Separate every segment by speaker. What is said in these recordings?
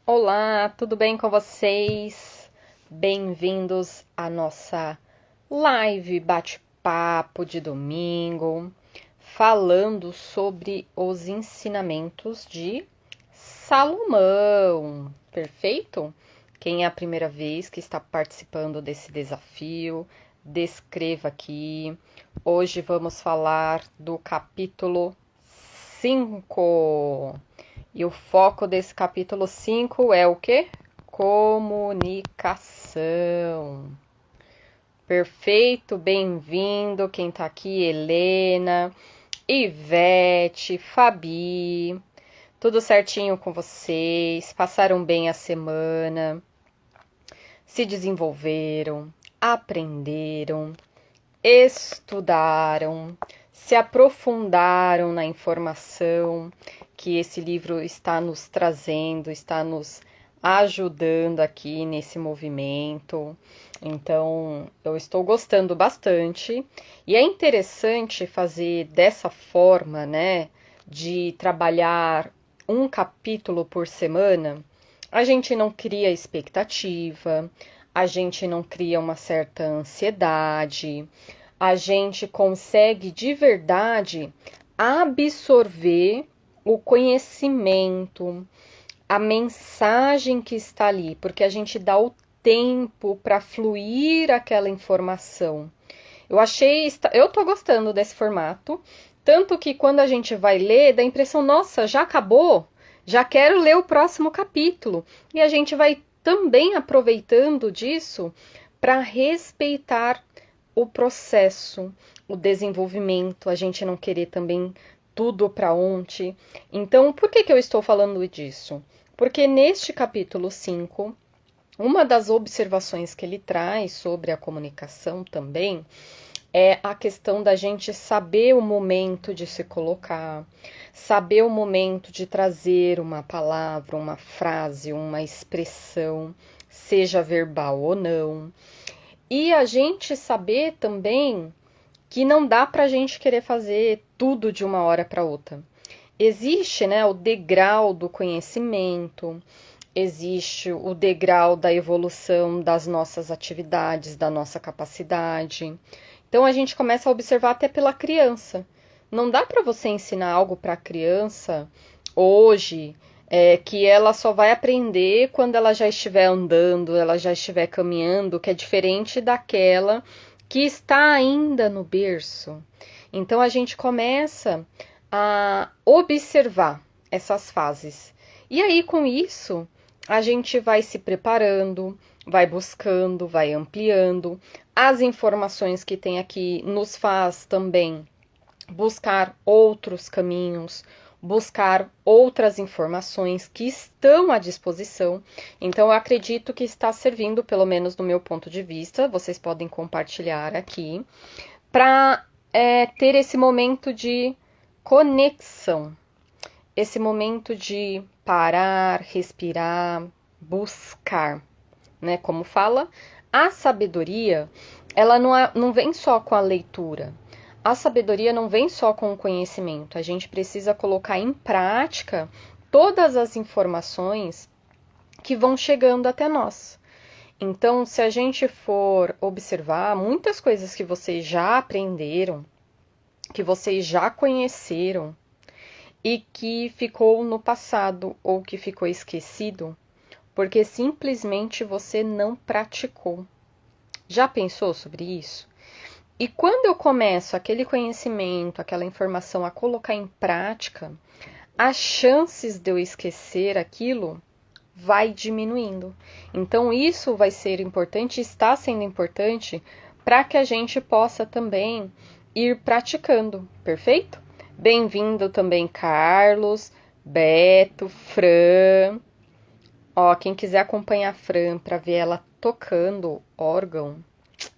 Speaker 1: Olá, tudo bem com vocês? Bem-vindos à nossa live bate-papo de domingo, falando sobre os ensinamentos de Salomão. Perfeito? Quem é a primeira vez que está participando desse desafio, descreva aqui. Hoje vamos falar do capítulo 5. E o foco desse capítulo 5 é o quê? Comunicação. Perfeito, bem-vindo. Quem tá aqui, Helena, Ivete, Fabi. Tudo certinho com vocês? Passaram bem a semana? Se desenvolveram? Aprenderam? Estudaram? Se aprofundaram na informação que esse livro está nos trazendo, está nos ajudando aqui nesse movimento. Então, eu estou gostando bastante. E é interessante fazer dessa forma, né, de trabalhar um capítulo por semana. A gente não cria expectativa, a gente não cria uma certa ansiedade, a gente consegue de verdade absorver o conhecimento, a mensagem que está ali, porque a gente dá o tempo para fluir aquela informação. Eu tô gostando desse formato, tanto que quando a gente vai ler, dá a impressão, nossa, já acabou? Já quero ler o próximo capítulo. E a gente vai também aproveitando disso para respeitar o processo, o desenvolvimento, a gente não querer também tudo para ontem. Então, por que eu estou falando disso? Porque neste capítulo 5, uma das observações que ele traz sobre a comunicação também é a questão da gente saber o momento de se colocar, saber o momento de trazer uma palavra, uma frase, uma expressão, seja verbal ou não. E a gente saber também que não dá para a gente querer fazer tudo de uma hora para outra. Existe, né, o degrau do conhecimento, existe o degrau da evolução das nossas atividades, da nossa capacidade. Então a gente começa a observar até pela criança. Não dá para você ensinar algo para a criança hoje que ela só vai aprender quando ela já estiver andando, ela já estiver caminhando, que é diferente daquela que está ainda no berço. Então a gente começa a observar essas fases. E aí com isso, a gente vai se preparando, vai buscando, vai ampliando. As informações que tem aqui nos faz também buscar outros caminhos, buscar outras informações que estão à disposição. Então, eu acredito que está servindo, pelo menos do meu ponto de vista, vocês podem compartilhar aqui, para ter esse momento de conexão, esse momento de parar, respirar, buscar, né? Como fala, a sabedoria, ela não vem só com a leitura. A sabedoria não vem só com o conhecimento. A gente precisa colocar em prática todas as informações que vão chegando até nós. Então, se a gente for observar muitas coisas que vocês já aprenderam, que vocês já conheceram e que ficou no passado ou que ficou esquecido, porque simplesmente você não praticou. Já pensou sobre isso? E quando eu começo aquele conhecimento, aquela informação a colocar em prática, as chances de eu esquecer aquilo vai diminuindo. Então isso vai ser importante, está sendo importante para que a gente possa também ir praticando, perfeito? Bem-vindo também, Carlos, Beto, Fran. Ó, quem quiser acompanhar a Fran para ver ela tocando órgão,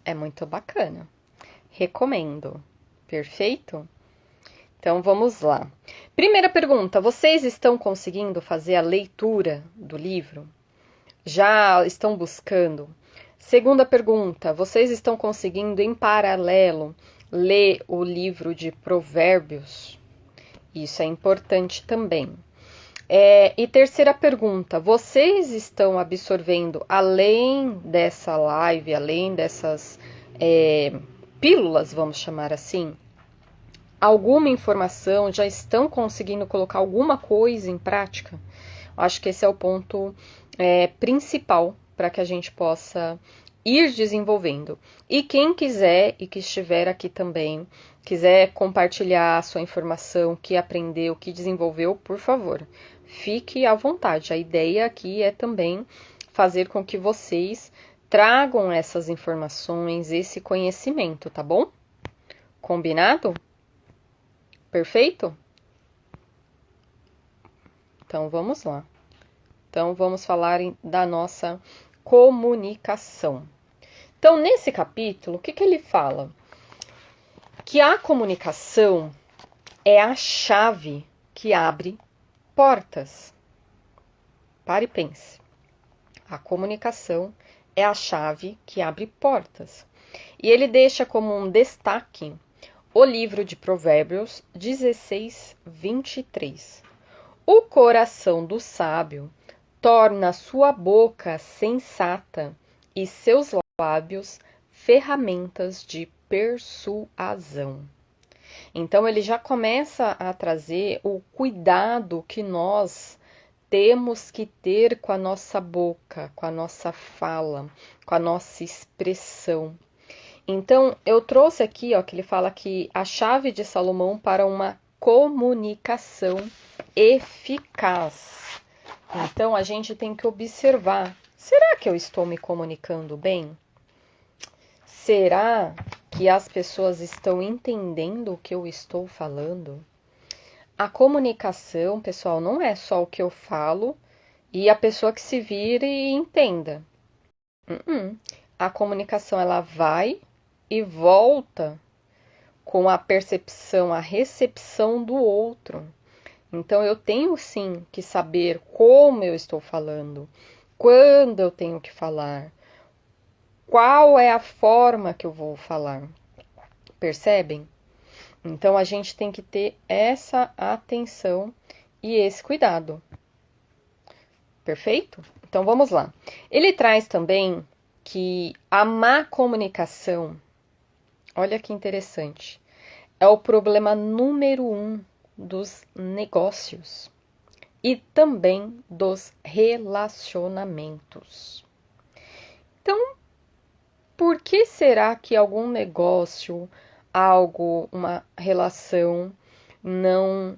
Speaker 1: é muito bacana. Recomendo. Perfeito? Então vamos lá. Primeira pergunta: vocês estão conseguindo fazer a leitura do livro? Já estão buscando? Segunda pergunta: vocês estão conseguindo em paralelo ler o livro de Provérbios? Isso é importante também. E terceira pergunta, vocês estão absorvendo, além dessa live, além dessas pílulas, vamos chamar assim, alguma informação? Já estão conseguindo colocar alguma coisa em prática? Acho que esse é o ponto principal para que a gente possa ir desenvolvendo. E quem quiser e que estiver aqui também, quiser compartilhar a sua informação, que aprendeu, que desenvolveu, por favor, fique à vontade. A ideia aqui é também fazer com que vocês tragam essas informações, esse conhecimento, tá bom? Combinado? Perfeito? Então vamos lá. Então vamos falar da nossa comunicação. Então, nesse capítulo, o que ele fala? Que a comunicação é a chave que abre portas. Pare e pense. A comunicação é a chave que abre portas. E ele deixa como um destaque o livro de Provérbios 16, 23. O coração do sábio torna sua boca sensata e seus lábios ferramentas de persuasão. Então ele já começa a trazer o cuidado que nós temos que ter com a nossa boca, com a nossa fala, com a nossa expressão. Então eu trouxe aqui, ó, que ele fala que a chave de Salomão para uma comunicação eficaz. Então a gente tem que observar, será que eu estou me comunicando bem? Será que as pessoas estão entendendo o que eu estou falando? A comunicação, pessoal, não é só o que eu falo e a pessoa que se vire e entenda. A comunicação, ela vai e volta com a percepção, a recepção do outro. Então, eu tenho sim que saber como eu estou falando, quando eu tenho que falar, qual é a forma que eu vou falar. Percebem? Então, a gente tem que ter essa atenção e esse cuidado. Perfeito? Então, vamos lá. Ele traz também que a má comunicação, olha que interessante, é o problema número 1 dos negócios e também dos relacionamentos. Então, por que será que algum negócio, algo, uma relação não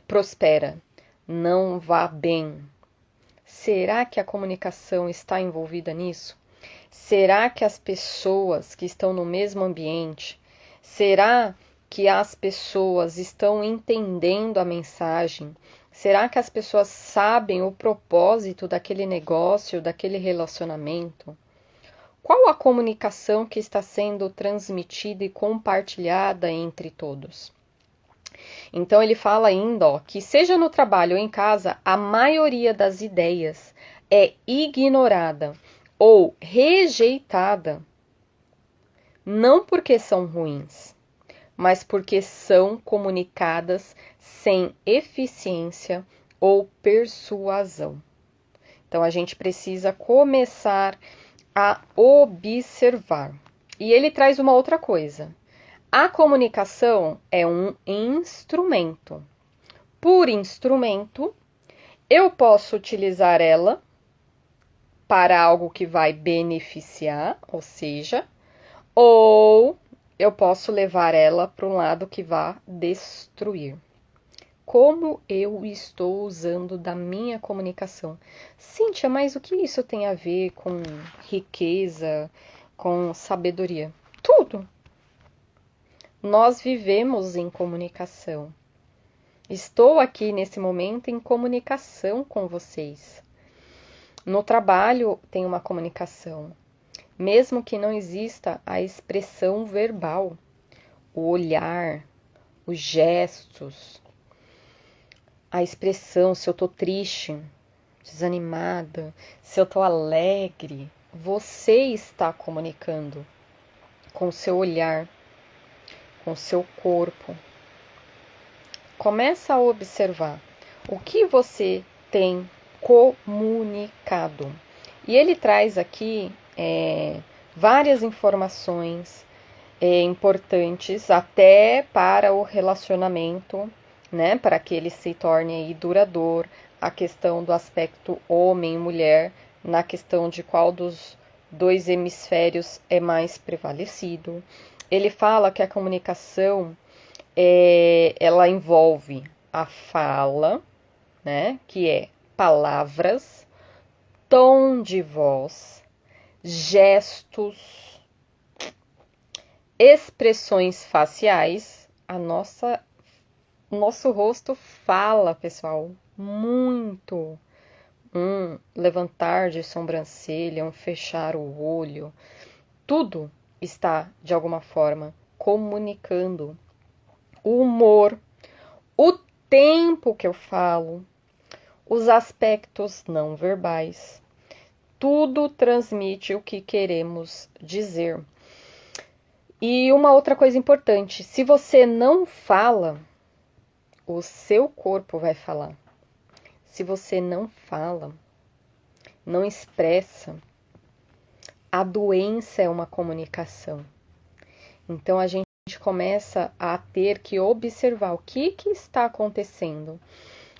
Speaker 1: prospera, não vá bem? Será que a comunicação está envolvida nisso? Será que as pessoas que estão no mesmo ambiente, será que as pessoas estão entendendo a mensagem? Será que as pessoas sabem o propósito daquele negócio, daquele relacionamento? Qual a comunicação que está sendo transmitida e compartilhada entre todos? Então ele fala ainda, ó, que seja no trabalho ou em casa, a maioria das ideias é ignorada ou rejeitada, não porque são ruins, mas porque são comunicadas sem eficiência ou persuasão. Então a gente precisa começar a observar. E ele traz uma outra coisa. A comunicação é um instrumento. Por instrumento, eu posso utilizar ela para algo que vai beneficiar, ou seja, ou eu posso levar ela para um lado que vai destruir. Como eu estou usando da minha comunicação? Cíntia, mas o que isso tem a ver com riqueza, com sabedoria? Tudo. Nós vivemos em comunicação. Estou aqui nesse momento em comunicação com vocês. No trabalho tem uma comunicação. Mesmo que não exista a expressão verbal, o olhar, os gestos, a expressão, se eu tô triste, desanimada, se eu tô alegre, você está comunicando com o seu olhar, com o seu corpo. Começa a observar o que você tem comunicado. E ele traz aqui várias informações importantes até para o relacionamento, né, para que ele se torne aí duradouro, a questão do aspecto homem e mulher, na questão de qual dos dois hemisférios é mais prevalecido. Ele fala que a comunicação ela envolve a fala, né, que é palavras, tom de voz, gestos, expressões faciais. Nosso rosto fala, pessoal, muito. Um levantar de sobrancelha, um fechar o olho, tudo está, de alguma forma, comunicando. O humor, o tempo que eu falo, os aspectos não verbais, tudo transmite o que queremos dizer. E uma outra coisa importante, se você não fala, o seu corpo vai falar. Se você não fala, não expressa, a doença é uma comunicação. Então a gente começa a ter que observar o que está acontecendo,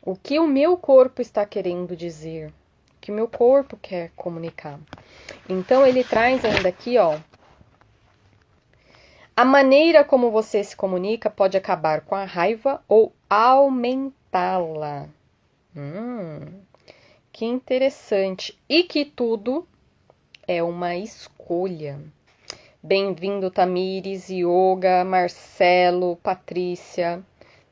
Speaker 1: o que o meu corpo está querendo dizer, o que o meu corpo quer comunicar. Então ele traz ainda aqui, ó, a maneira como você se comunica pode acabar com a raiva ou aumentá-la. Que interessante. E que tudo é uma escolha. Bem-vindo, Tamires, Yoga, Marcelo, Patrícia.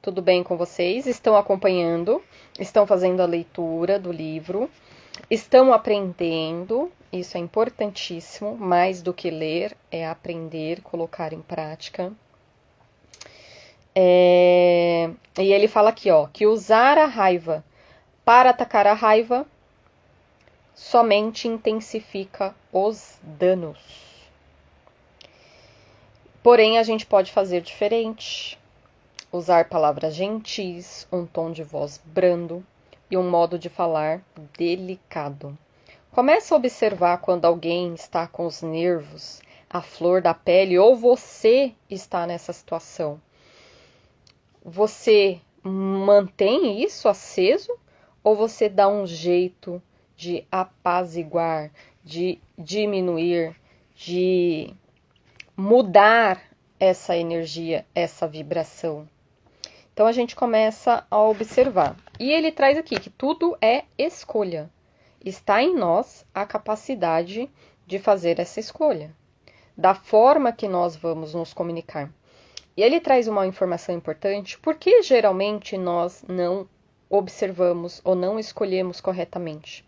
Speaker 1: Tudo bem com vocês? Estão acompanhando? Estão fazendo a leitura do livro? Estão aprendendo? Isso é importantíssimo. Mais do que ler, é aprender, colocar em prática. E ele fala aqui, ó, que usar a raiva para atacar a raiva somente intensifica os danos. Porém, a gente pode fazer diferente. Usar palavras gentis, um tom de voz brando e um modo de falar delicado. Comece a observar quando alguém está com os nervos à flor da pele ou você está nessa situação. Você mantém isso aceso ou você dá um jeito de apaziguar, de diminuir, de mudar essa energia, essa vibração? Então a gente começa a observar. E ele traz aqui que tudo é escolha. Está em nós a capacidade de fazer essa escolha, da forma que nós vamos nos comunicar. E ele traz uma informação importante, porque geralmente nós não observamos ou não escolhemos corretamente.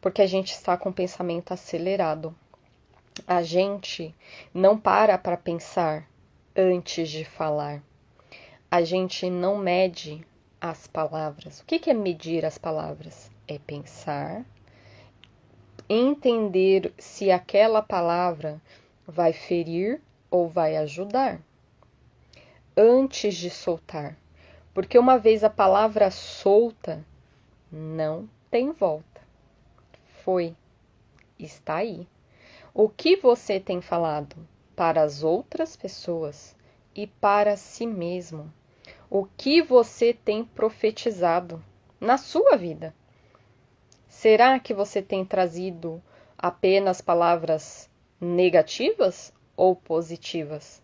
Speaker 1: Porque a gente está com o pensamento acelerado. A gente não para pensar antes de falar. A gente não mede as palavras. O que é medir as palavras? É pensar, entender se aquela palavra vai ferir ou vai ajudar, antes de soltar. Porque uma vez a palavra solta, não tem volta. Foi, está aí. O que você tem falado para as outras pessoas e para si mesmo? O que você tem profetizado na sua vida? Será que você tem trazido apenas palavras negativas ou positivas?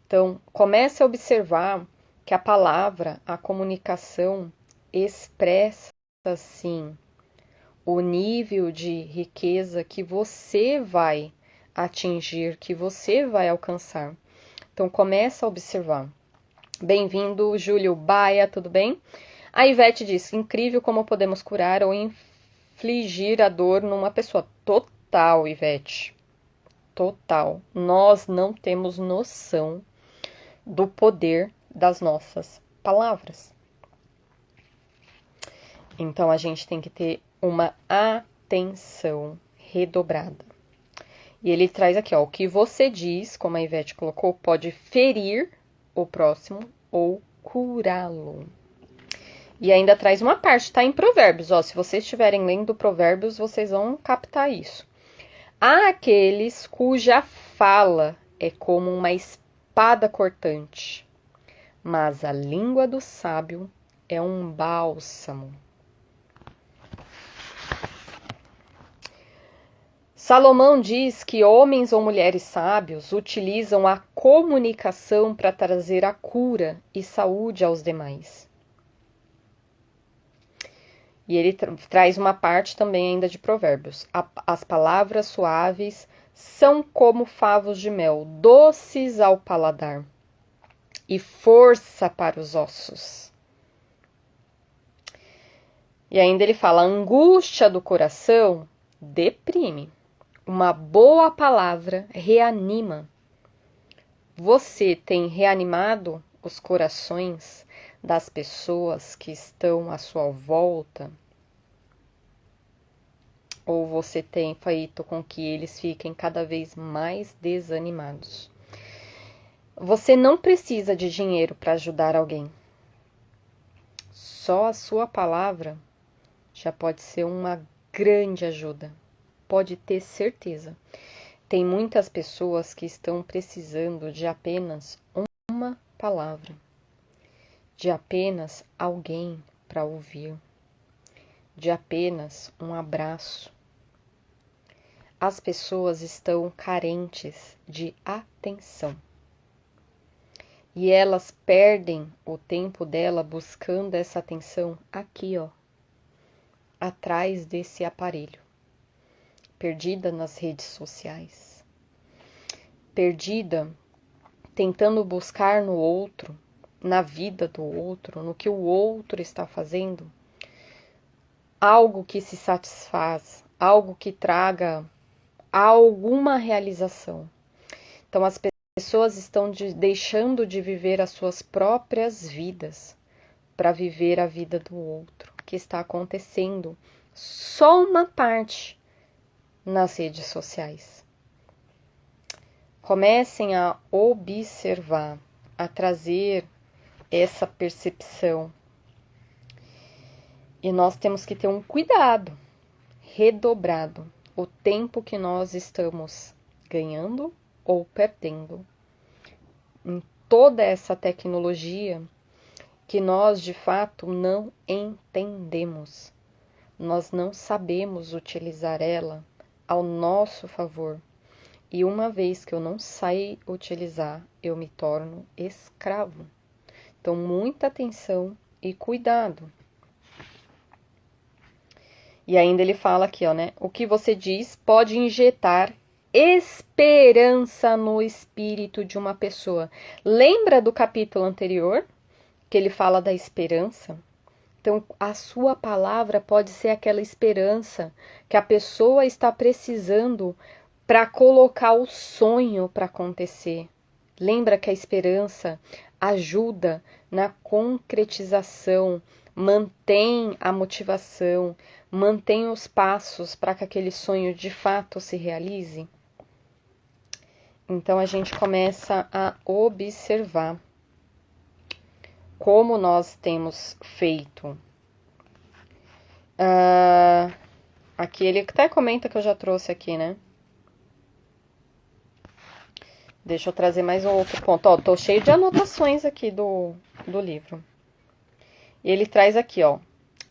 Speaker 1: Então, comece a observar que a palavra, a comunicação, expressa, sim, o nível de riqueza que você vai atingir, que você vai alcançar. Então, comece a observar. Bem-vindo, Júlio Baia, tudo bem? A Ivete diz, incrível como podemos curar ou infligir a dor numa pessoa. Total, Ivete. Total. Nós não temos noção do poder das nossas palavras. Então, a gente tem que ter uma atenção redobrada. E ele traz aqui, ó, o que você diz, como a Ivete colocou, pode ferir o próximo ou curá-lo. E ainda traz uma parte, tá em Provérbios, ó, se vocês estiverem lendo Provérbios, vocês vão captar isso. Há aqueles cuja fala é como uma espada cortante, mas a língua do sábio é um bálsamo. Salomão diz que homens ou mulheres sábios utilizam a comunicação para trazer a cura e saúde aos demais. E ele traz uma parte também ainda de Provérbios. As palavras suaves são como favos de mel, doces ao paladar e força para os ossos. E ainda ele fala, a angústia do coração deprime. Uma boa palavra reanima. Você tem reanimado os corações das pessoas que estão à sua volta? Ou você tem feito com que eles fiquem cada vez mais desanimados? Você não precisa de dinheiro para ajudar alguém. Só a sua palavra já pode ser uma grande ajuda. Pode ter certeza. Tem muitas pessoas que estão precisando de apenas uma palavra, de apenas alguém para ouvir, de apenas um abraço. As pessoas estão carentes de atenção. E elas perdem o tempo dela buscando essa atenção aqui, ó, atrás desse aparelho. Perdida nas redes sociais, perdida tentando buscar no outro, na vida do outro, no que o outro está fazendo, algo que se satisfaz, algo que traga alguma realização. Então as pessoas estão deixando de viver as suas próprias vidas para viver a vida do outro, que está acontecendo só uma parte nas redes sociais. Comecem a observar, a trazer essa percepção. E nós temos que ter um cuidado redobrado. O tempo que nós estamos ganhando ou perdendo em toda essa tecnologia que nós de fato não entendemos. Nós não sabemos utilizar ela ao nosso favor. E uma vez que eu não sei utilizar, eu me torno escravo. Então, muita atenção e cuidado. E ainda ele fala aqui, ó, né? O que você diz pode injetar esperança no espírito de uma pessoa. Lembra do capítulo anterior, que ele fala da esperança? Então, a sua palavra pode ser aquela esperança que a pessoa está precisando para colocar o sonho para acontecer. Lembra que a esperança ajuda na concretização, mantém a motivação, mantém os passos para que aquele sonho de fato se realize? Então, a gente começa a observar como nós temos feito. Aqui ele até comenta que eu já trouxe aqui, né? Deixa eu trazer mais um outro ponto. Ó, tô cheio de anotações aqui do livro. E ele traz aqui, ó.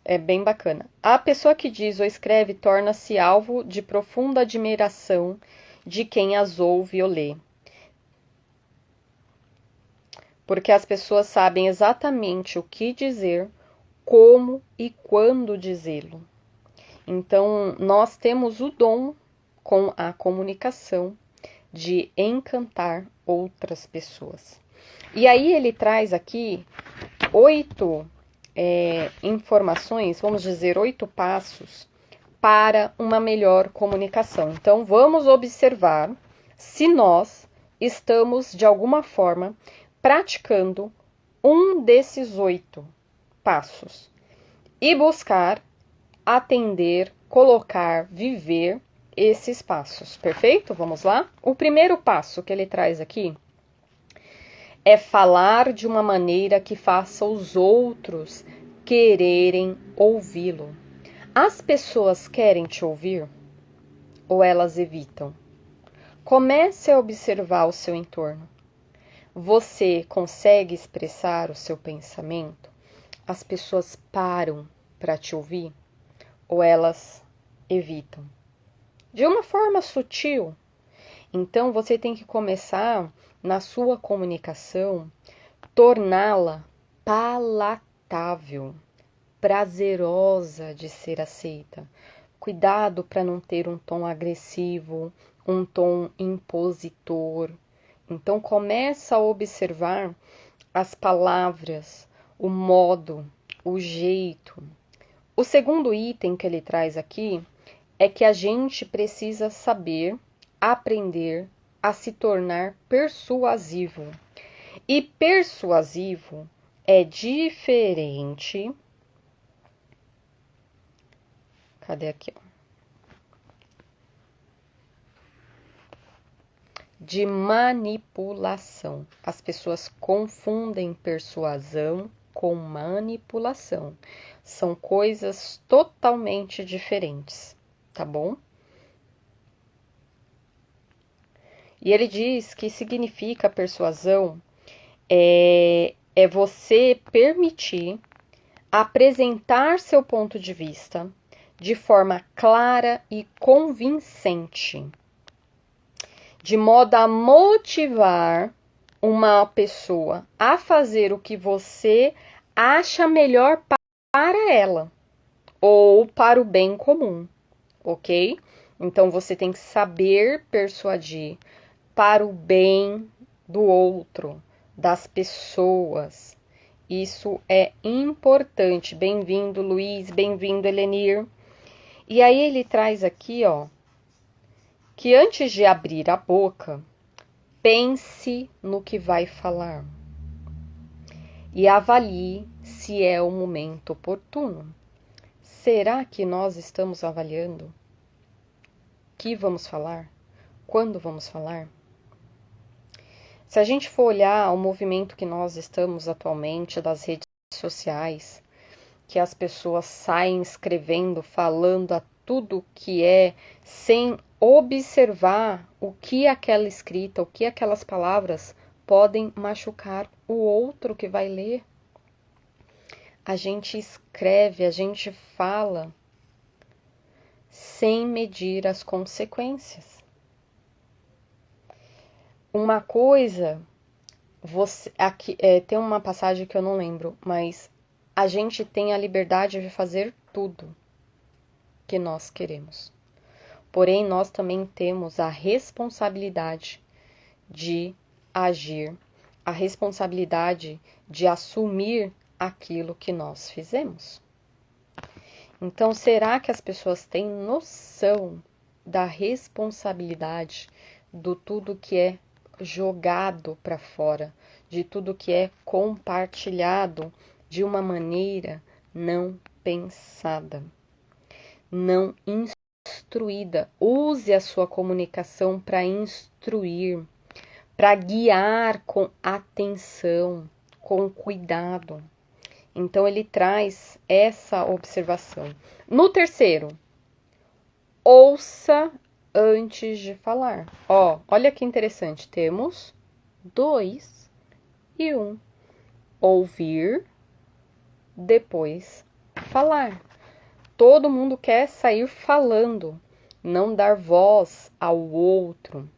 Speaker 1: É bem bacana. A pessoa que diz ou escreve torna-se alvo de profunda admiração de quem as ouve ou lê. Porque as pessoas sabem exatamente o que dizer, como e quando dizê-lo. Então, nós temos o dom com a comunicação de encantar outras pessoas. E aí ele traz aqui 8 informações, vamos dizer 8 passos para uma melhor comunicação. Então, vamos observar se nós estamos, de alguma forma, praticando um desses 8 passos e buscar atender, colocar, viver esses passos, perfeito? Vamos lá? O primeiro passo que ele traz aqui é falar de uma maneira que faça os outros quererem ouvi-lo. As pessoas querem te ouvir ou elas evitam? Comece a observar o seu entorno. Você consegue expressar o seu pensamento? As pessoas param para te ouvir ou elas evitam? De uma forma sutil. Então você tem que começar na sua comunicação, torná-la palatável, prazerosa de ser aceita. Cuidado para não ter um tom agressivo, um tom impositor. Então começa a observar as palavras, o modo, o jeito. O segundo item que ele traz aqui é que a gente precisa saber, aprender a se tornar persuasivo. E persuasivo é diferente. Cadê aqui? De manipulação. As pessoas confundem persuasão com manipulação. São coisas totalmente diferentes, tá bom? E ele diz que significa persuasão é você permitir apresentar seu ponto de vista de forma clara e convincente, de modo a motivar uma pessoa a fazer o que você acha melhor para ela ou para o bem comum, ok? Então você tem que saber persuadir para o bem do outro, das pessoas. Isso é importante. Bem-vindo, Luiz, bem-vindo, Elenir. E aí ele traz aqui, ó, que antes de abrir a boca, pense no que vai falar e avalie se é o momento oportuno. Será que nós estamos avaliando? O que vamos falar? Quando vamos falar? Se a gente for olhar o movimento que nós estamos atualmente das redes sociais, que as pessoas saem escrevendo, falando a tudo que é, sem observar o que aquela escrita, o que aquelas palavras podem machucar o outro que vai ler. A gente escreve, a gente fala sem medir as consequências. Uma coisa, aqui tem uma passagem que eu não lembro, mas a gente tem a liberdade de fazer tudo que nós queremos. Porém, nós também temos a responsabilidade de agir, a responsabilidade de assumir aquilo que nós fizemos. Então, será que as pessoas têm noção da responsabilidade do tudo que é jogado para fora, de tudo que é compartilhado de uma maneira não pensada, não instruída? Use a sua comunicação para instruir, para guiar com atenção, com cuidado. Então ele traz essa observação. No terceiro, ouça antes de falar. Ó, olha que interessante. Temos 2 e 1. Ouvir, depois falar. Todo mundo quer sair falando, não dar voz ao outro.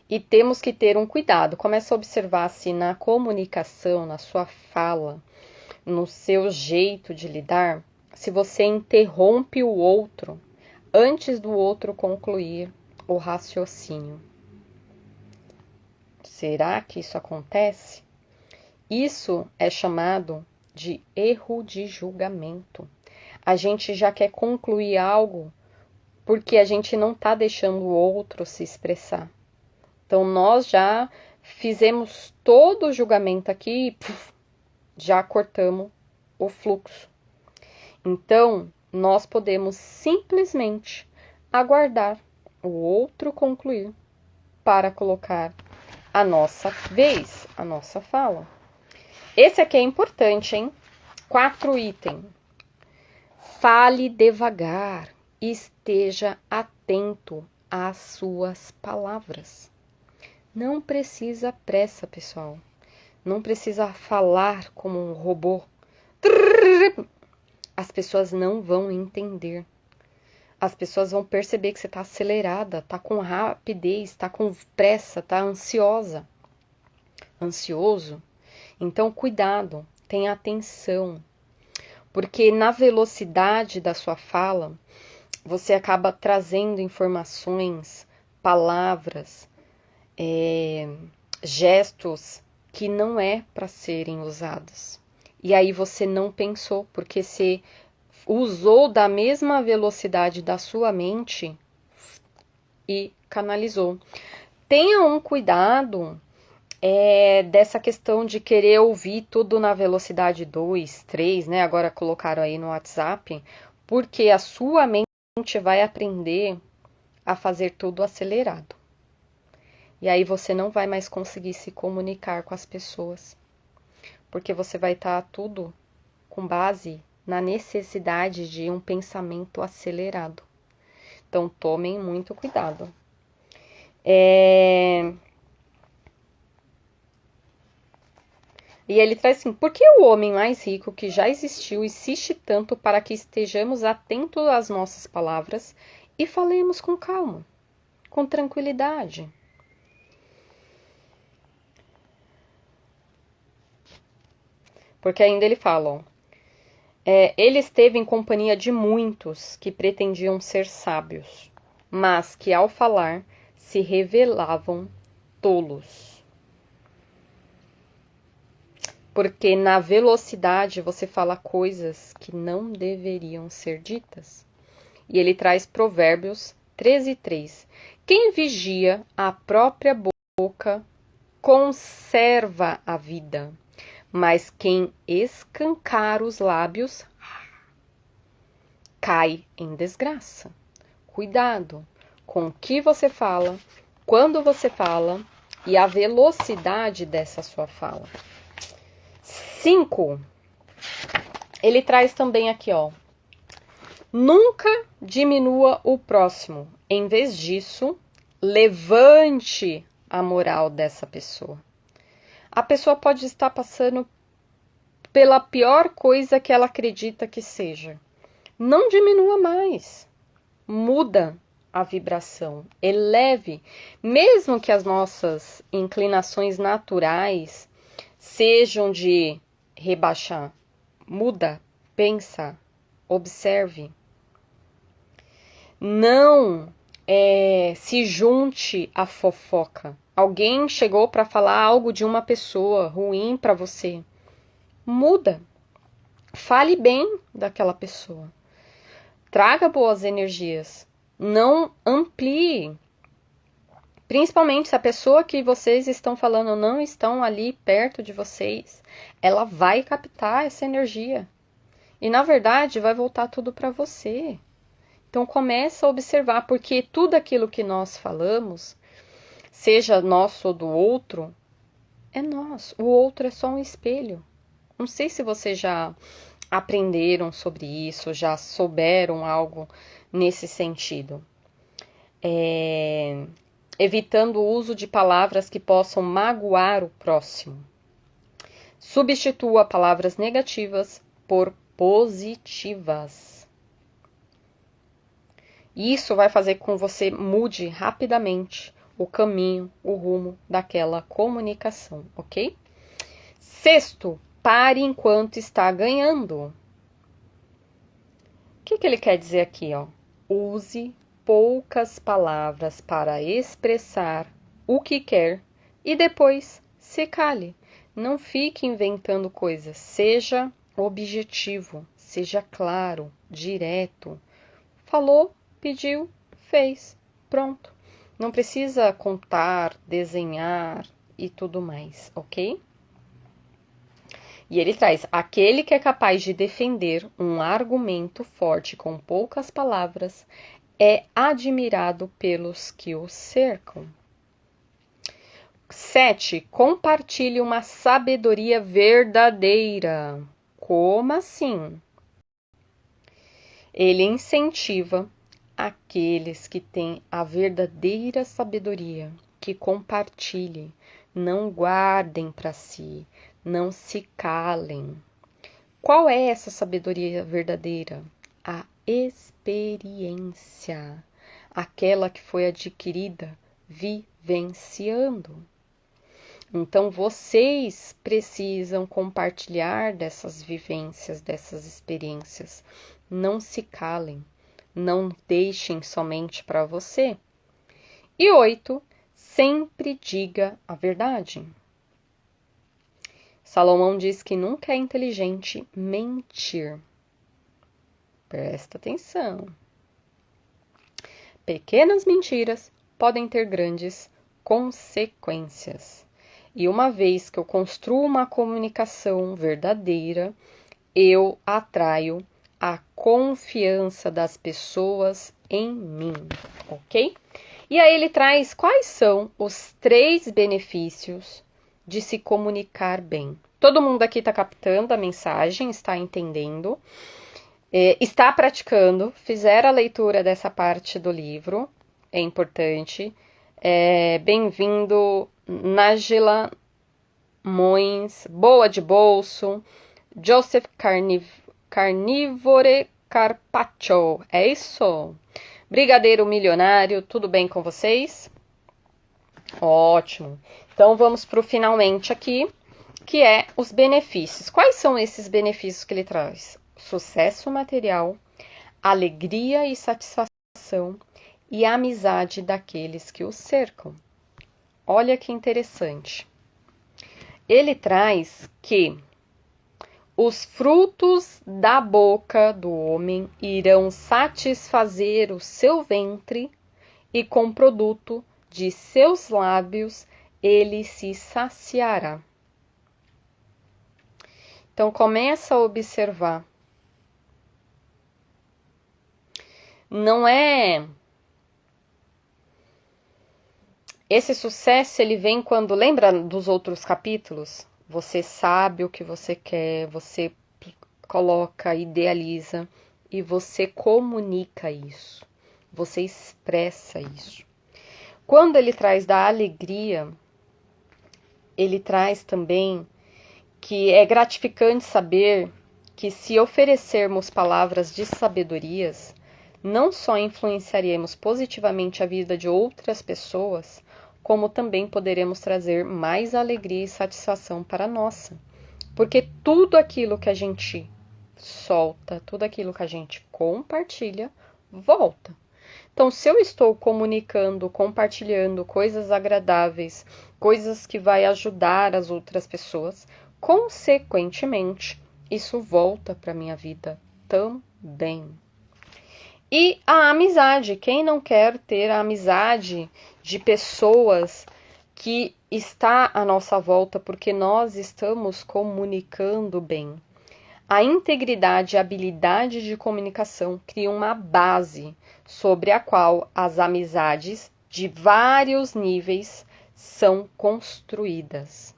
Speaker 1: E temos que ter um cuidado. Começa a observar se na comunicação, na sua fala, no seu jeito de lidar, se você interrompe o outro antes do outro concluir o raciocínio. Será que isso acontece? Isso é chamado de erro de julgamento. A gente já quer concluir algo porque a gente não está deixando o outro se expressar. Então, nós já fizemos todo o julgamento aqui e já cortamos o fluxo. Então, nós podemos simplesmente aguardar o outro concluir para colocar a nossa vez, a nossa fala. Esse aqui é importante, hein? 4 itens. Fale devagar, esteja atento às suas palavras. Não precisa pressa, pessoal. Não precisa falar como um robô. As pessoas não vão entender. As pessoas vão perceber que você está acelerada, está com rapidez, está com pressa, está ansiosa, ansioso. Então, cuidado, tenha atenção. Porque na velocidade da sua fala, você acaba trazendo informações, palavras, gestos que não é para serem usados. E aí você não pensou, porque você usou da mesma velocidade da sua mente e canalizou. Tenha um cuidado dessa questão de querer ouvir tudo na velocidade 2, 3, né? Agora colocaram aí no WhatsApp, porque a sua mente vai aprender a fazer tudo acelerado. E aí você não vai mais conseguir se comunicar com as pessoas, porque você vai estar tudo com base na necessidade de um pensamento acelerado. Então, tomem muito cuidado. E ele traz assim, por que o homem mais rico que já existiu insiste tanto para que estejamos atentos às nossas palavras e falemos com calma, com tranquilidade? Porque ainda ele fala, ó, ele esteve em companhia de muitos que pretendiam ser sábios, mas que ao falar se revelavam tolos. Porque na velocidade você fala coisas que não deveriam ser ditas. E ele traz Provérbios 13:3. Quem vigia a própria boca conserva a vida, mas quem escancara os lábios cai em desgraça. Cuidado com o que você fala, quando você fala e a velocidade dessa sua fala. 5. Ele traz também aqui, ó. Nunca diminua o próximo. Em vez disso, levante a moral dessa pessoa. A pessoa pode estar passando pela pior coisa que ela acredita que seja. Não diminua mais. Muda a vibração. Eleve. Mesmo que as nossas inclinações naturais sejam de rebaixar. Muda. Pensa. Observe. Não se junte à fofoca. Alguém chegou para falar algo de uma pessoa ruim para você. Muda. Fale bem daquela pessoa. Traga boas energias. Não amplie. Principalmente se a pessoa que vocês estão falando não estão ali perto de vocês, ela vai captar essa energia. E na verdade vai voltar tudo para você. Então começa a observar, porque tudo aquilo que nós falamos, seja nosso ou do outro, é nosso. O outro é só um espelho. Não sei se vocês já aprenderam sobre isso, já souberam algo nesse sentido. Evitando o uso de palavras que possam magoar o próximo. Substitua palavras negativas por positivas. Isso vai fazer com que você mude rapidamente o caminho, o rumo daquela comunicação, ok? 6, pare enquanto está ganhando. O que ele quer dizer aqui, ó? Use poucas palavras para expressar o que quer e depois se cale. Não fique inventando coisas. Seja objetivo, seja claro, direto. Falou, pediu, fez, pronto. Não precisa contar, desenhar e tudo mais, ok? E ele traz, aquele que é capaz de defender um argumento forte com poucas palavras é admirado pelos que o cercam. 7, compartilhe uma sabedoria verdadeira. Como assim? Ele incentiva aqueles que têm a verdadeira sabedoria, que compartilhem, não guardem para si, não se calem. Qual é essa sabedoria verdadeira? A experiência, aquela que foi adquirida vivenciando. Então, vocês precisam compartilhar dessas vivências, dessas experiências. Não se calem, não deixem somente para você. E 8, sempre diga a verdade. Salomão diz que nunca é inteligente mentir. Presta atenção. Pequenas mentiras podem ter grandes consequências. E uma vez que eu construo uma comunicação verdadeira, eu atraio a confiança das pessoas em mim, ok? E aí ele traz quais são os 3 benefícios de se comunicar bem. Todo mundo aqui está captando a mensagem, está entendendo, está praticando, fizeram a leitura dessa parte do livro, é importante. Bem-vindo, Nájila Mões, Boa de Bolso, Joseph Carnivore Carpaccio, é isso? Brigadeiro Milionário, tudo bem com vocês? Ótimo. Então vamos para o finalmente aqui, que é os benefícios. Quais são esses benefícios que ele traz? Sucesso material, alegria e satisfação e a amizade daqueles que o cercam. Olha que interessante. Ele traz que os frutos da boca do homem irão satisfazer o seu ventre e com o produto de seus lábios ele se saciará. Então começa a observar. Não é... Esse sucesso, ele vem quando... Lembra dos outros capítulos? Você sabe o que você quer, você coloca, idealiza e você comunica isso. Você expressa isso. Quando ele traz da alegria, ele traz também que é gratificante saber que se oferecermos palavras de sabedorias, não só influenciaremos positivamente a vida de outras pessoas, como também poderemos trazer mais alegria e satisfação para a nossa. Porque tudo aquilo que a gente solta, tudo aquilo que a gente compartilha, volta. Então, se eu estou comunicando, compartilhando coisas agradáveis, coisas que vai ajudar as outras pessoas, consequentemente, isso volta para a minha vida também. E a amizade, quem não quer ter a amizade de pessoas que está à nossa volta porque nós estamos comunicando bem? A integridade e a habilidade de comunicação criam uma base sobre a qual as amizades de vários níveis são construídas.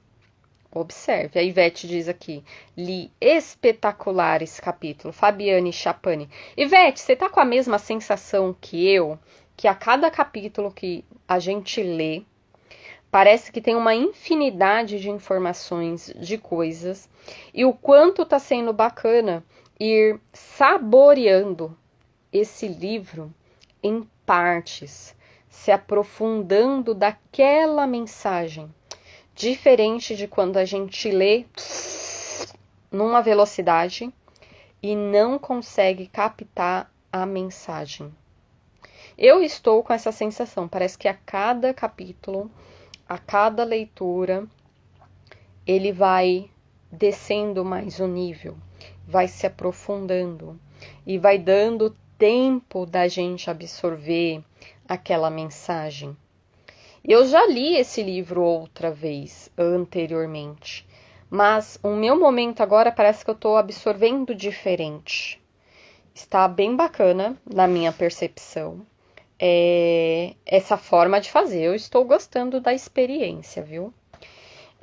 Speaker 1: Observe, a Ivete diz aqui, li espetacular esse capítulo, Fabiane Chapani. Ivete, você tá com a mesma sensação que eu, que a cada capítulo que a gente lê, parece que tem uma infinidade de informações, de coisas, e o quanto tá sendo bacana ir saboreando esse livro em partes, se aprofundando daquela mensagem. Diferente de quando a gente lê numa velocidade e não consegue captar a mensagem. Eu estou com essa sensação, parece que a cada capítulo, a cada leitura, ele vai descendo mais o nível, vai se aprofundando e vai dando tempo da gente absorver aquela mensagem. Eu já li esse livro outra vez, anteriormente, mas o meu momento agora parece que eu estou absorvendo diferente. Está bem bacana na minha percepção essa forma de fazer. Eu estou gostando da experiência, viu?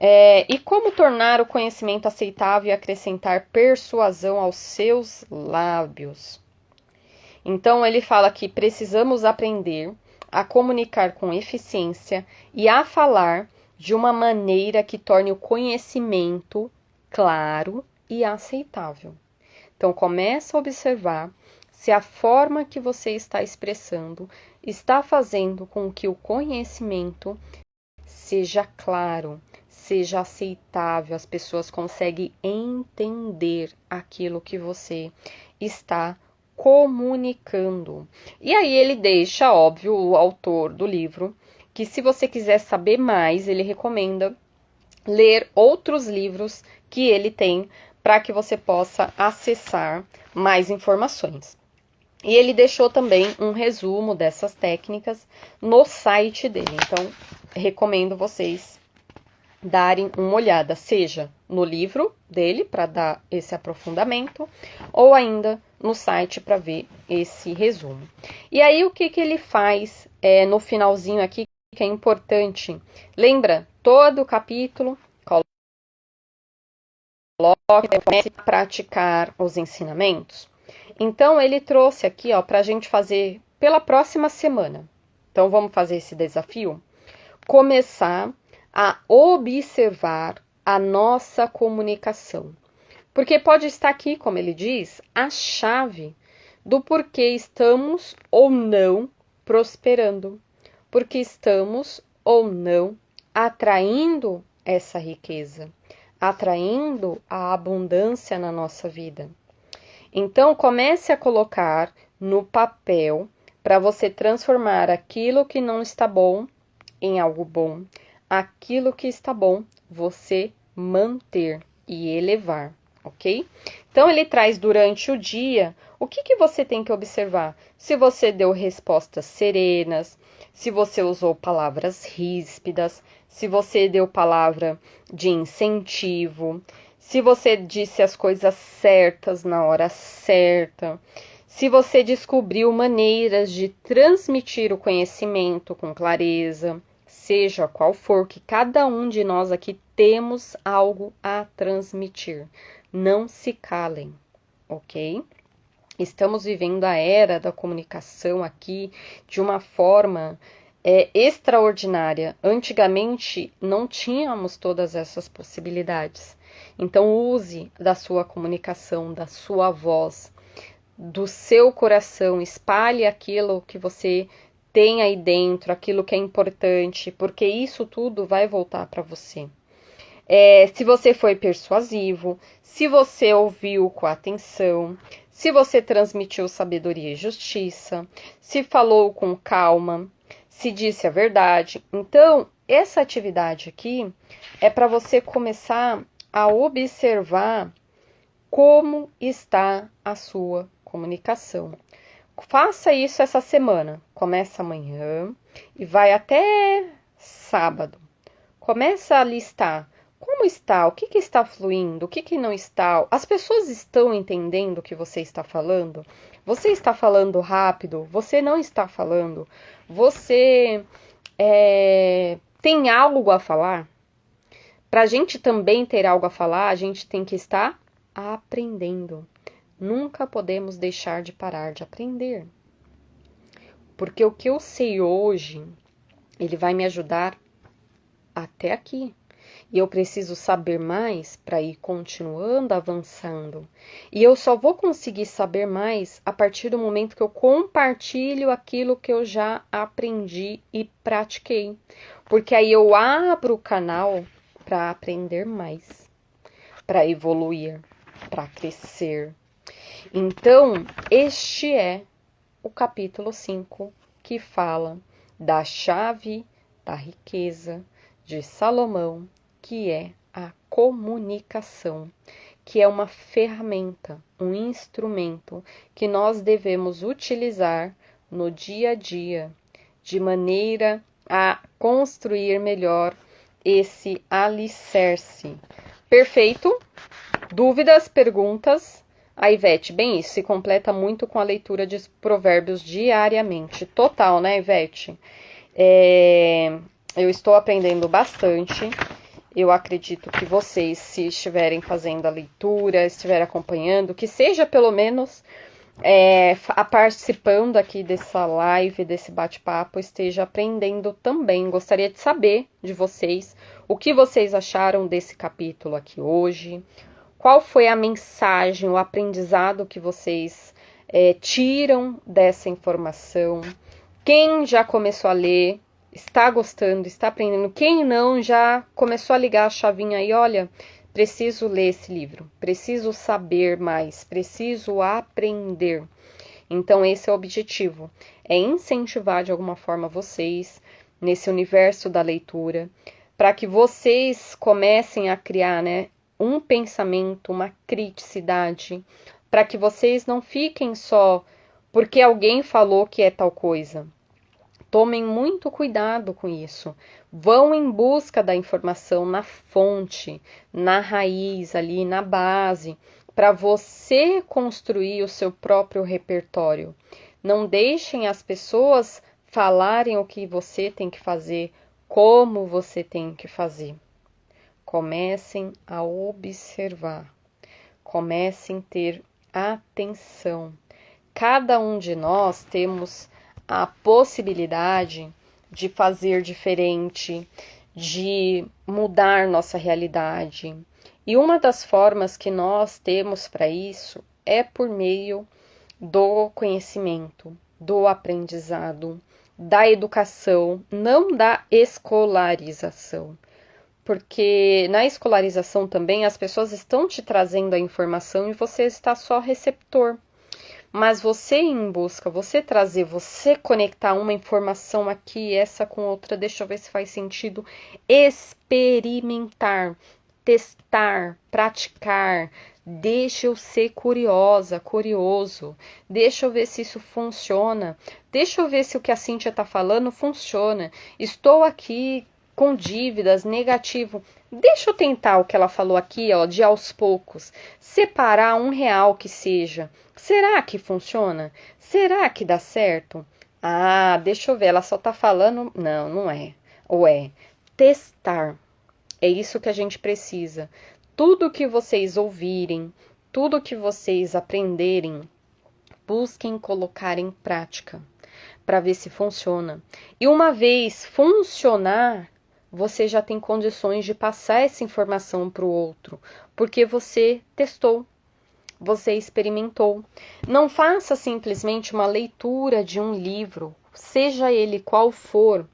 Speaker 1: E como tornar o conhecimento aceitável e acrescentar persuasão aos seus lábios? Então, ele fala que precisamos aprender a comunicar com eficiência e a falar de uma maneira que torne o conhecimento claro e aceitável. Então, começa a observar se a forma que você está expressando está fazendo com que o conhecimento seja claro, seja aceitável, as pessoas conseguem entender aquilo que você está comunicando. E aí ele deixa, óbvio, o autor do livro, que se você quiser saber mais, ele recomenda ler outros livros que ele tem para que você possa acessar mais informações. E ele deixou também um resumo dessas técnicas no site dele. Então, recomendo vocês darem uma olhada, seja no livro dele, para dar esse aprofundamento, ou ainda no site para ver esse resumo. E aí, o que ele faz no finalzinho aqui, que é importante? Lembra, todo o capítulo, comece a praticar os ensinamentos. Então, ele trouxe aqui, para a gente fazer pela próxima semana. Então, vamos fazer esse desafio? Começar a observar a nossa comunicação. Porque pode estar aqui, como ele diz, a chave do porquê estamos ou não prosperando. Porque estamos ou não atraindo essa riqueza, atraindo a abundância na nossa vida. Então, comece a colocar no papel para você transformar aquilo que não está bom em algo bom. Aquilo que está bom, você manter e elevar, ok? Então, ele traz durante o dia o que você tem que observar. Se você deu respostas serenas, se você usou palavras ríspidas, se você deu palavra de incentivo, se você disse as coisas certas na hora certa, se você descobriu maneiras de transmitir o conhecimento com clareza, seja qual for, que cada um de nós aqui temos algo a transmitir. Não se calem, ok? Estamos vivendo a era da comunicação aqui de uma forma extraordinária. Antigamente não tínhamos todas essas possibilidades. Então use da sua comunicação, da sua voz, do seu coração, espalhe aquilo que você tem aí dentro, aquilo que é importante, porque isso tudo vai voltar para você. Se você foi persuasivo, se você ouviu com atenção, se você transmitiu sabedoria e justiça, se falou com calma, se disse a verdade. Então, essa atividade aqui é para você começar a observar como está a sua comunicação. Faça isso essa semana. Começa amanhã e vai até sábado. Começa a listar como está, o que está fluindo, o que não está. As pessoas estão entendendo o que você está falando? Você está falando rápido? Você não está falando? Você tem algo a falar? Para a gente também ter algo a falar, a gente tem que estar aprendendo. Nunca podemos deixar de parar de aprender. Porque o que eu sei hoje, ele vai me ajudar até aqui. E eu preciso saber mais para ir continuando avançando. E eu só vou conseguir saber mais a partir do momento que eu compartilho aquilo que eu já aprendi e pratiquei. Porque aí eu abro o canal para aprender mais, para evoluir, para crescer. Então, este é o capítulo 5, que fala da chave da riqueza de Salomão, que é a comunicação, que é uma ferramenta, um instrumento que nós devemos utilizar no dia a dia, de maneira a construir melhor esse alicerce. Perfeito? Dúvidas, perguntas? A Ivete, bem isso, se completa muito com a leitura de provérbios diariamente. Total, né, Ivete? Eu estou aprendendo bastante Eu acredito que vocês, se estiverem fazendo a leitura, estiverem acompanhando, que seja pelo menos participando aqui dessa live, desse bate-papo, esteja aprendendo também. Gostaria de saber de vocês o que vocês acharam desse capítulo aqui hoje, qual foi a mensagem, o aprendizado que vocês tiram dessa informação. Quem já começou a ler, está gostando, está aprendendo. Quem não, já começou a ligar a chavinha aí, olha, preciso ler esse livro, preciso saber mais, preciso aprender. Então esse é o objetivo, é incentivar de alguma forma vocês nesse universo da leitura, para que vocês comecem a criar, né, um pensamento, uma criticidade, para que vocês não fiquem só porque alguém falou que é tal coisa. Tomem muito cuidado com isso. Vão em busca da informação na fonte, na raiz, ali na base, para você construir o seu próprio repertório. Não deixem as pessoas falarem o que você tem que fazer, como você tem que fazer. Comecem a observar. Comecem a ter atenção. Cada um de nós temos a possibilidade de fazer diferente, de mudar nossa realidade. E uma das formas que nós temos para isso é por meio do conhecimento, do aprendizado, da educação, não da escolarização. Porque na escolarização também as pessoas estão te trazendo a informação e você está só receptor. Mas você ir em busca, você trazer, você conectar uma informação aqui, essa com outra, deixa eu ver se faz sentido, experimentar, testar, praticar, deixa eu ser curiosa, curioso, deixa eu ver se isso funciona, deixa eu ver se o que a Cíntia está falando funciona, estou aqui com dívidas, negativo. Deixa eu tentar o que ela falou aqui, ó, de aos poucos. Separar R$ 1 que seja. Será que funciona? Será que dá certo? Ah, deixa eu ver, ela só tá falando... Não, não é. Ou é. Testar. É isso que a gente precisa. Tudo que vocês ouvirem, tudo que vocês aprenderem, busquem colocar em prática para ver se funciona. E uma vez funcionar, você já tem condições de passar essa informação para o outro, porque você testou, você experimentou. Não faça simplesmente uma leitura de um livro, seja ele qual for,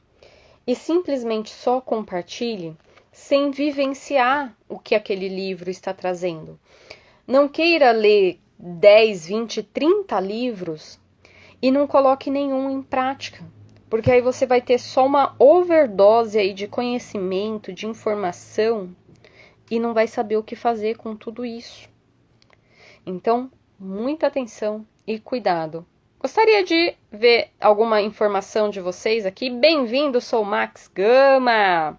Speaker 1: e simplesmente só compartilhe sem vivenciar o que aquele livro está trazendo. Não queira ler 10, 20, 30 livros e não coloque nenhum em prática. Porque aí você vai ter só uma overdose aí de conhecimento, de informação, e não vai saber o que fazer com tudo isso. Então, muita atenção e cuidado. Gostaria de ver alguma informação de vocês aqui. Bem-vindo, sou Max Gama,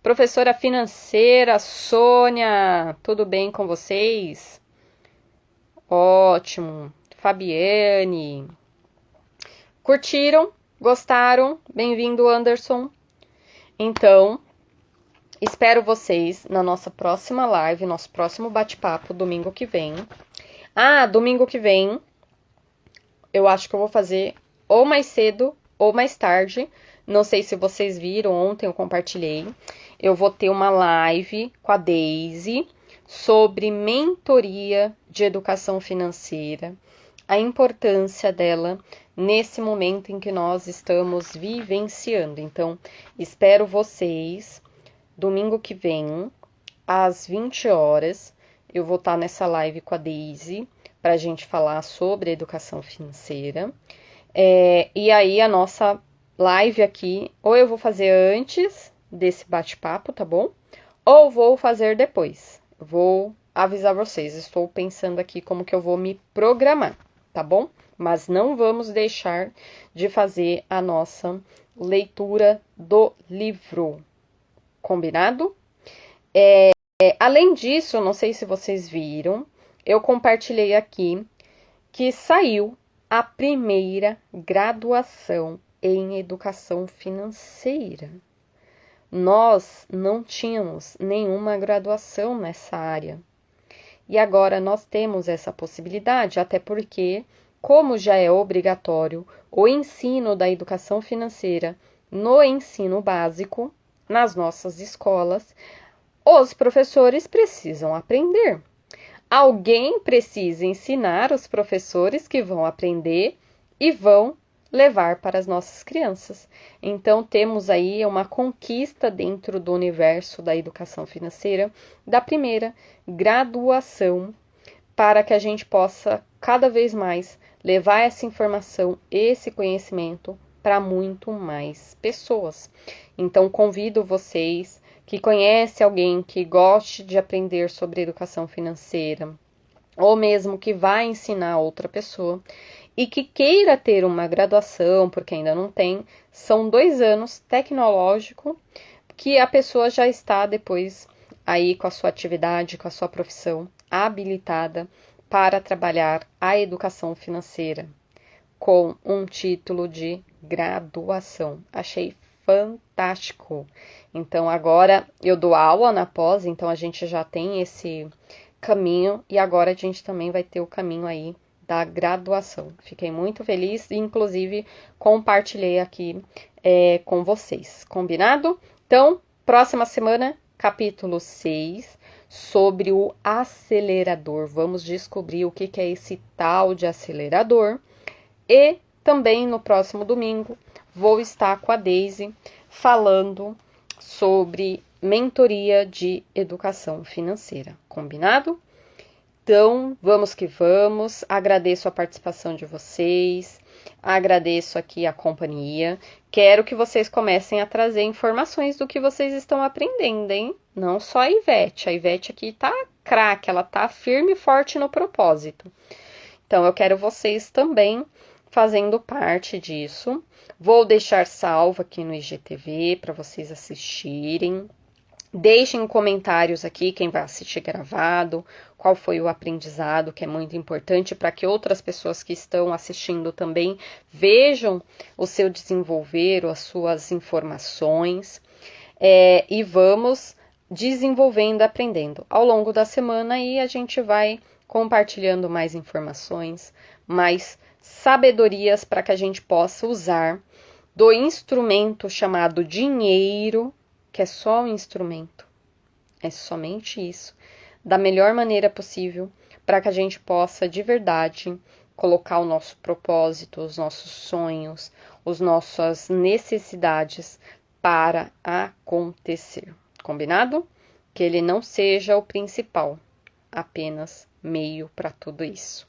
Speaker 1: professora financeira Sônia. Tudo bem com vocês? Ótimo. Fabiane. Curtiram? Gostaram? Bem-vindo, Anderson. Então, espero vocês na nossa próxima live, nosso próximo bate-papo, domingo que vem. Domingo que vem, eu acho que eu vou fazer ou mais cedo ou mais tarde. Não sei se vocês viram, ontem eu compartilhei. Eu vou ter uma live com a Daisy sobre mentoria de educação financeira, a importância dela nesse momento em que nós estamos vivenciando. Então, espero vocês domingo que vem, às 20 horas. Eu vou estar nessa live com a Daisy para a gente falar sobre educação financeira. E aí, a nossa live aqui, ou eu vou fazer antes desse bate-papo, tá bom? Ou vou fazer depois. Vou avisar vocês. Estou pensando aqui como que eu vou me programar, tá bom? Mas não vamos deixar de fazer a nossa leitura do livro. Combinado? Além disso, não sei se vocês viram, eu compartilhei aqui que saiu a primeira graduação em educação financeira. Nós não tínhamos nenhuma graduação nessa área. E agora nós temos essa possibilidade, até porque, como já é obrigatório o ensino da educação financeira no ensino básico, nas nossas escolas, os professores precisam aprender. Alguém precisa ensinar os professores que vão aprender e vão levar para as nossas crianças. Então, temos aí uma conquista dentro do universo da educação financeira, da primeira graduação, para que a gente possa cada vez mais levar essa informação, esse conhecimento para muito mais pessoas. Então, convido vocês que conhecem alguém que goste de aprender sobre educação financeira, ou mesmo que vai ensinar outra pessoa, e que queira ter uma graduação, porque ainda não tem, são 2 anos tecnológico, que a pessoa já está depois aí com a sua atividade, com a sua profissão habilitada para trabalhar a educação financeira com um título de graduação. Achei fantástico. Então agora eu dou aula na pós, então a gente já tem esse caminho e agora a gente também vai ter o caminho aí da graduação. Fiquei muito feliz e inclusive compartilhei aqui com vocês. Combinado? Então, próxima semana, capítulo 6, sobre o acelerador. Vamos descobrir o que é esse tal de acelerador. E também no próximo domingo vou estar com a Daisy falando sobre mentoria de educação financeira. Combinado? Então, vamos que vamos. Agradeço a participação de vocês, agradeço aqui a companhia. Quero que vocês comecem a trazer informações do que vocês estão aprendendo, hein? Não só a Ivete. A Ivete aqui tá craque, ela tá firme e forte no propósito. Então, eu quero vocês também fazendo parte disso. Vou deixar salvo aqui no IGTV para vocês assistirem. Deixem comentários aqui, quem vai assistir gravado, qual foi o aprendizado, que é muito importante para que outras pessoas que estão assistindo também vejam o seu desenvolver, as suas informações, e vamos desenvolvendo, aprendendo. Ao longo da semana aí a gente vai compartilhando mais informações, mais sabedorias para que a gente possa usar do instrumento chamado dinheiro, que é só um instrumento, é somente isso, da melhor maneira possível, para que a gente possa de verdade colocar o nosso propósito, os nossos sonhos, as nossas necessidades para acontecer. Combinado? Que ele não seja o principal, apenas meio para tudo isso.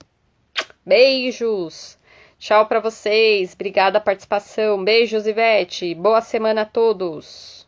Speaker 1: Beijos! Tchau para vocês, obrigada a participação. Beijos, Ivete. Boa semana a todos.